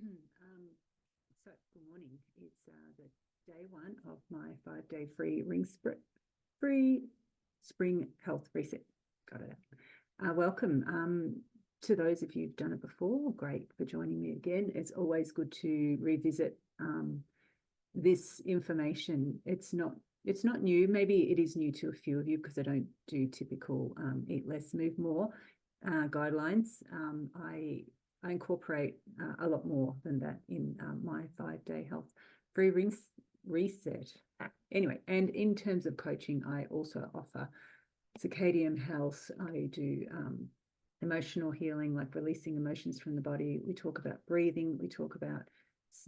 So good morning. It's the day one of my 5-day free spring health reset. Got it. Welcome to those of you who've done it before. Great for joining me again. It's always good to revisit this information. It's not new. Maybe it is new to a few of you because I don't do typical eat less, move more guidelines. I incorporate a lot more than that in my 5-day health free reset. Anyway, and in terms of coaching, I also offer circadian health. I do emotional healing, like releasing emotions from the body. We talk about breathing. We talk about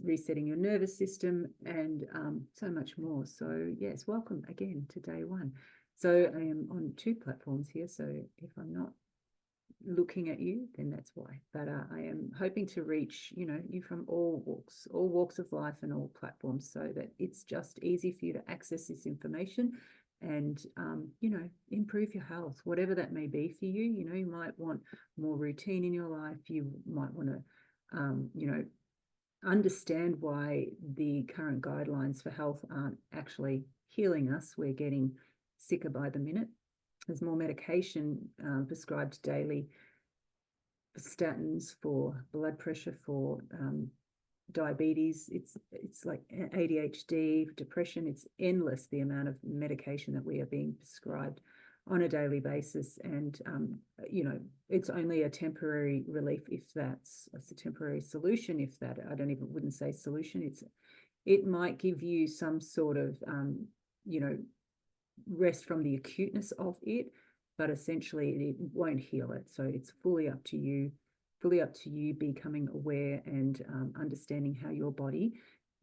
resetting your nervous system, and so much more. So yes, welcome again to day one. So I am on 2 platforms here. So if I'm not looking at you, then that's why. But I am hoping to reach, you from all walks of life and all platforms, so that it's just easy for you to access this information and, improve your health, whatever that may be for you. You might want more routine in your life. You might want to, understand why the current guidelines for health aren't actually healing us. We're getting sicker by the minute. There's more medication prescribed daily, for statins, for blood pressure, for diabetes. It's like ADHD, depression. It's endless, the amount of medication that we are being prescribed on a daily basis. And, it's only a temporary relief, if it's a temporary solution, if that. I wouldn't say solution. It might give you some sort of, rest from the acuteness of it, but essentially it won't heal it. So it's fully up to you becoming aware and understanding how your body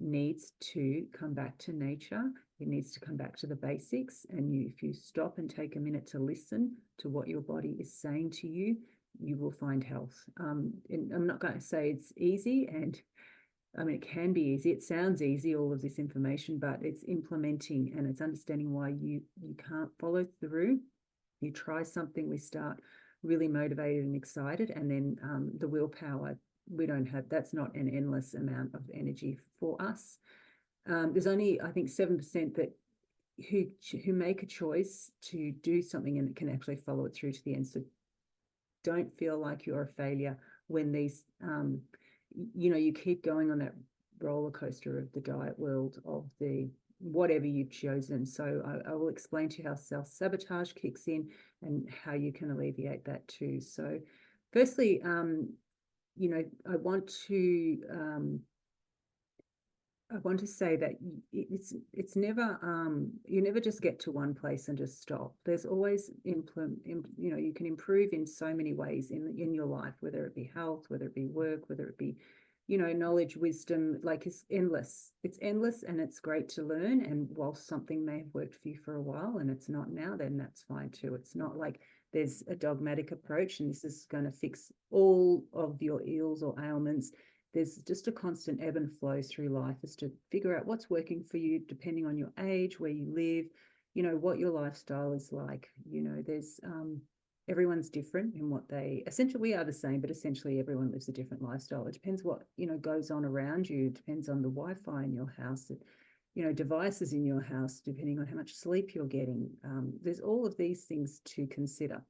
needs to come back to nature. It needs to come back to the basics. And if you stop and take a minute to listen to what your body is saying to you, you will find health. And I'm not going to say it's easy, and I mean, it can be easy. It sounds easy, all of this information, but it's implementing, and it's understanding why you can't follow through. You try something, we start really motivated and excited, and then the willpower, we don't have. That's not an endless amount of energy for us. There's only, I think, 7% that who make a choice to do something and can actually follow it through to the end. So don't feel like you're a failure when these you keep going on that roller coaster of the diet world, of the whatever you've chosen. So I will explain to you how self-sabotage kicks in and how you can alleviate that too. So firstly, I want to say that it's never you never just get to one place and just stop. There's always you can improve in so many ways in your life, whether it be health, whether it be work, whether it be knowledge, wisdom. Like, it's endless, and it's great to learn. And whilst something may have worked for you for a while and it's not now, then that's fine too. It's not like there's a dogmatic approach and this is going to fix all of your ills or ailments. There's just a constant ebb and flow through life as to figure out what's working for you, depending on your age, where you live, what your lifestyle is like. There's everyone's different in what they essentially. We are the same, but essentially everyone lives a different lifestyle. It depends what goes on around you. It depends on the Wi-Fi in your house, devices in your house, depending on how much sleep you're getting. There's all of these things to consider.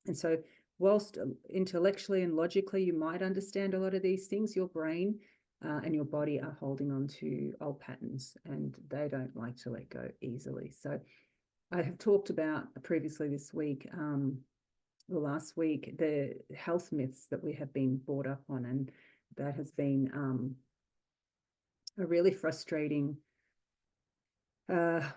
And so whilst intellectually and logically you might understand a lot of these things, your brain and your body are holding on to old patterns, and they don't like to let go easily. So I have talked about previously this week, last week, the health myths that we have been brought up on, and that has been a really frustrating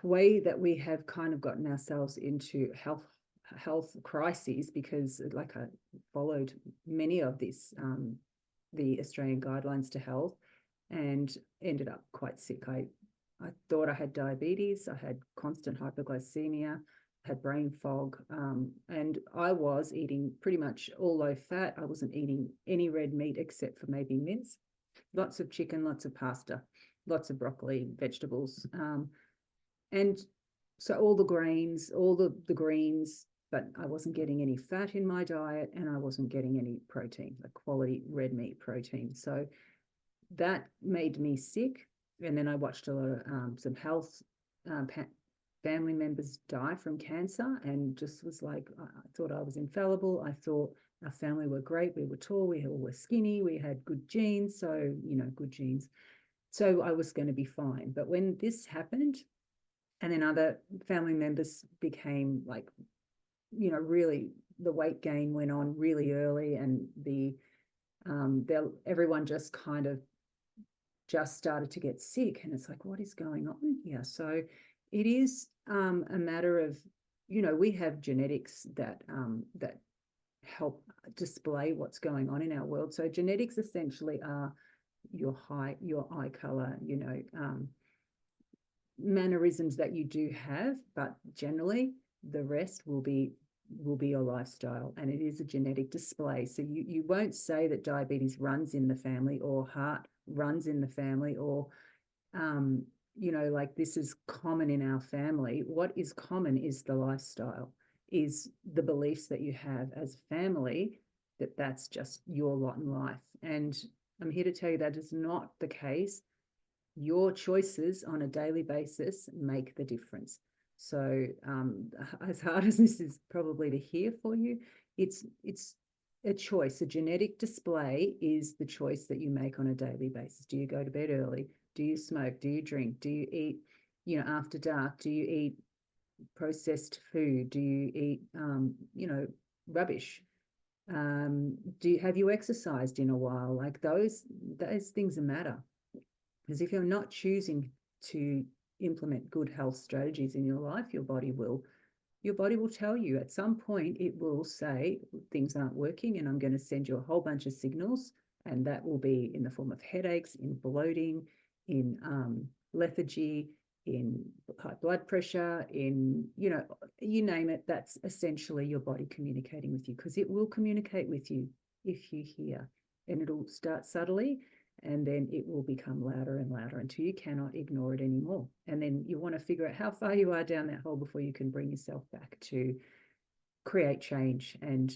way that we have kind of gotten ourselves into health crises, because like I followed many of this the Australian guidelines to health and ended up quite sick. I thought I had diabetes, I had constant hypoglycemia, had brain fog, and I was eating pretty much all low fat. I wasn't eating any red meat except for maybe mince, lots of chicken, lots of pasta, lots of broccoli, vegetables, and so all the grains, all the greens, but I wasn't getting any fat in my diet, and I wasn't getting any protein, like quality red meat protein. So that made me sick. And then I watched a lot of some health family members die from cancer, and just was like, I thought I was infallible. I thought our family were great. We were tall, we all were skinny, we had good genes. So, good genes. So I was going to be fine. But when this happened, and then other family members became like, really, the weight gain went on really early, and everyone just kind of just started to get sick, and it's like, what is going on here? So it is a matter of, we have genetics that help display what's going on in our world. So genetics essentially are your height, your eye color, mannerisms that you do have, but generally the rest will be your lifestyle, and it is a genetic display. So you won't say that diabetes runs in the family, or heart runs in the family, or like this is common in our family. What is common is the lifestyle, is the beliefs that you have as family, that's just your lot in life. And I'm here to tell you that is not the case. Your choices on a daily basis make the difference. So as hard as this is probably to hear for you, it's a choice. A genetic display is the choice that you make on a daily basis. Do you go to bed early? Do you smoke? Do you drink? Do you eat, after dark? Do you eat processed food? Do you eat, rubbish? Have you exercised in a while? Like those things matter. Because if you're not choosing to implement good health strategies in your life, your body will tell you at some point. It will say things aren't working, and I'm going to send you a whole bunch of signals, and that will be in the form of headaches, in bloating, in lethargy, in high blood pressure, in, you name it. That's essentially your body communicating with you, because it will communicate with you if you hear, and it'll start subtly, and then it will become louder and louder until you cannot ignore it anymore. And then you want to figure out how far you are down that hole before you can bring yourself back to create change. And,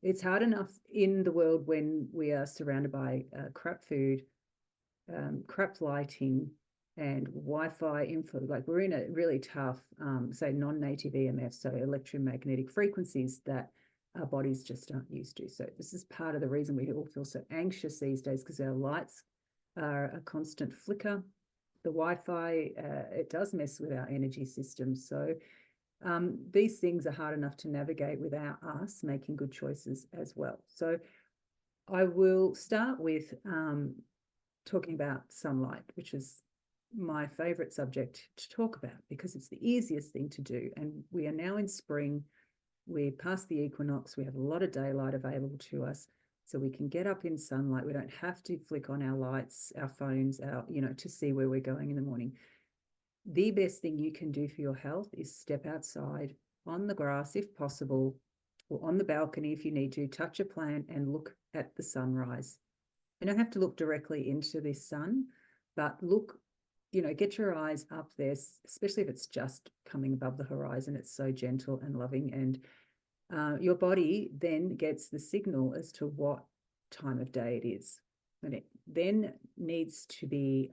it's hard enough in the world when we are surrounded by crap food, crap lighting, and Wi-Fi info. Like, we're in a really tough, say, non-native EMF, so electromagnetic frequencies that our bodies just aren't used to. So this is part of the reason we all feel so anxious these days, because our lights are a constant flicker. The Wi-Fi, it does mess with our energy system. So these things are hard enough to navigate without us making good choices as well. So I will start with talking about sunlight, which is my favorite subject to talk about, because it's the easiest thing to do. And we are now in spring. We're past the equinox. We have a lot of daylight available to us, so we can get up in sunlight. We don't have to flick on our lights, our phones, to see where we're going in the morning. The best thing you can do for your health is step outside on the grass, if possible, or on the balcony if you need to, touch a plant and look at the sunrise. You don't have to look directly into this sun, but look, get your eyes up there, especially if it's just coming above the horizon. It's so gentle and loving, and your body then gets the signal as to what time of day it is. And it then needs to be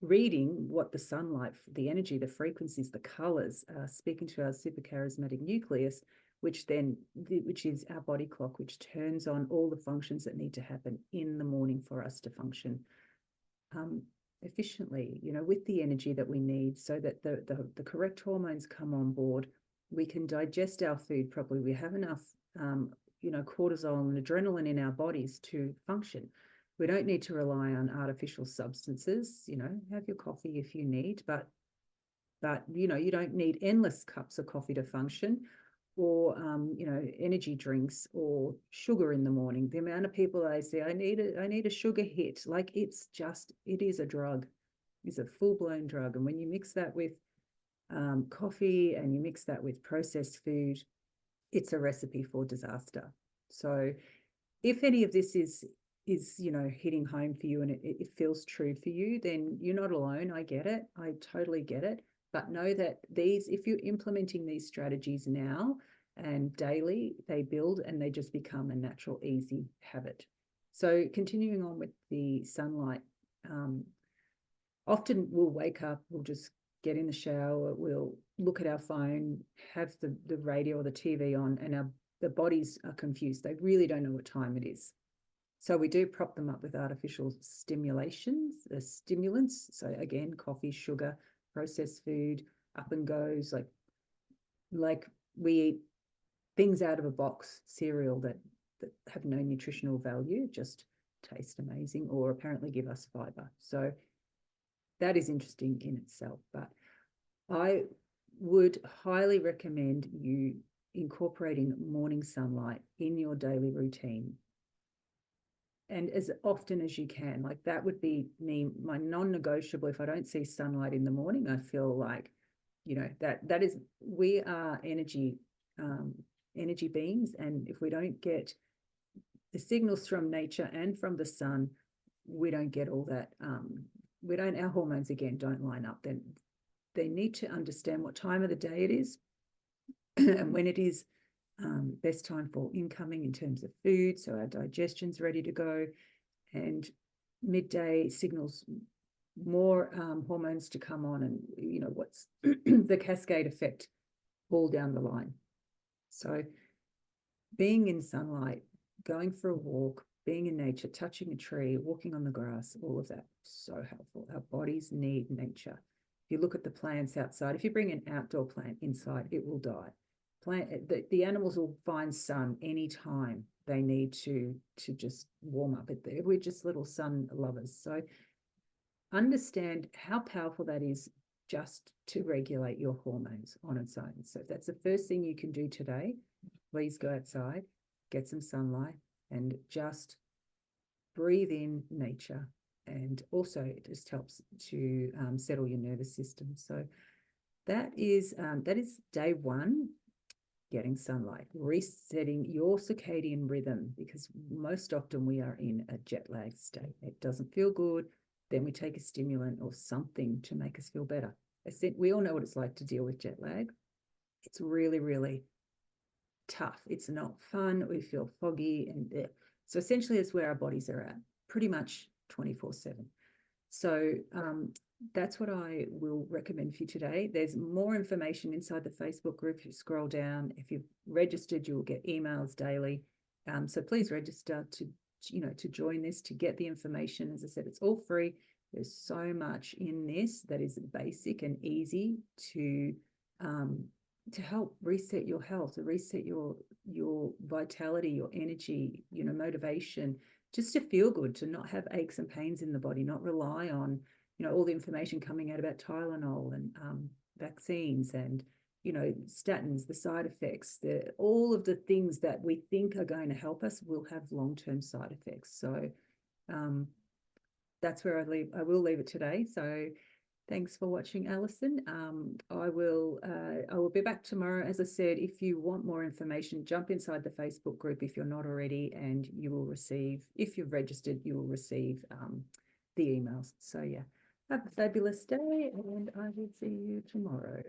reading what the sunlight, the energy, the frequencies, the colors, speaking to our supercharismatic nucleus, which is our body clock, which turns on all the functions that need to happen in the morning for us to function efficiently, with the energy that we need, so that the correct hormones come on board. We can digest our food properly. We have enough, cortisol and adrenaline in our bodies to function. We don't need to rely on artificial substances. Have your coffee if you need, but you don't need endless cups of coffee to function, or energy drinks or sugar in the morning. The amount of people I say, I need a sugar hit, like it is a drug. It's a full-blown drug. And when you mix that with coffee, and you mix that with processed food, it's a recipe for disaster. So if any of this is hitting home for you, and it feels true for you, then you're not alone. I get it. I totally get it. But know that if you're implementing these strategies now and daily, they build, and they just become a natural, easy habit. So continuing on with the sunlight, often we'll wake up, we'll just get in the shower, we'll look at our phone, have the radio or the TV on, and the bodies are confused. They really don't know what time it is. So we do prop them up with artificial stimulations, stimulants. So again, coffee, sugar, processed food, up and goes, like we eat things out of a box, cereal that have no nutritional value, just taste amazing, or apparently give us fiber. So that is interesting in itself. But I would highly recommend you incorporating morning sunlight in your daily routine, and as often as you can. Like that would be my non-negotiable. If I don't see sunlight in the morning, I feel like, that is, we are energy beings, and if we don't get the signals from nature and from the sun, we don't get all that. Our hormones again don't line up. Then they need to understand what time of the day it is and when it is best time for incoming in terms of food, so our digestion's ready to go, and midday signals more hormones to come on, and what's the cascade effect all down the line. So being in sunlight, going for a walk, being in nature, touching a tree, walking on the grass, all of that, so helpful. Our bodies need nature. If you look at the plants outside, if you bring an outdoor plant inside, it will die. The animals will find sun anytime they need to just warm up. We're just little sun lovers. So understand how powerful that is just to regulate your hormones on its own. So if that's the first thing you can do today, please go outside, get some sunlight, and just breathe in nature. And also it just helps to settle your nervous system. So that is day one. Getting sunlight, resetting your circadian rhythm, because most often we are in a jet lag state. It doesn't feel good. Then we take a stimulant or something to make us feel better. We all know what it's like to deal with jet lag. It's really, really tough. It's not fun. We feel foggy. And so essentially it's where our bodies are at pretty much 24/7. So that's what I will recommend for you today. There's more information inside the Facebook group. If you scroll down, if you've registered, you'll get emails daily. So please register to join this, to get the information. As I said, it's all free. There's so much in this that is basic and easy to help reset your health, to reset your vitality, your energy, motivation, just to feel good, to not have aches and pains in the body, not rely on, all the information coming out about Tylenol and vaccines and, statins, the side effects, all of the things that we think are going to help us will have long-term side effects. So that's where I will leave it today. So thanks for watching, Alison. I will be back tomorrow. As I said, if you want more information, jump inside the Facebook group if you're not already, and you will receive, if you've registered, you will receive the emails. So yeah, have a fabulous day, and I will see you tomorrow.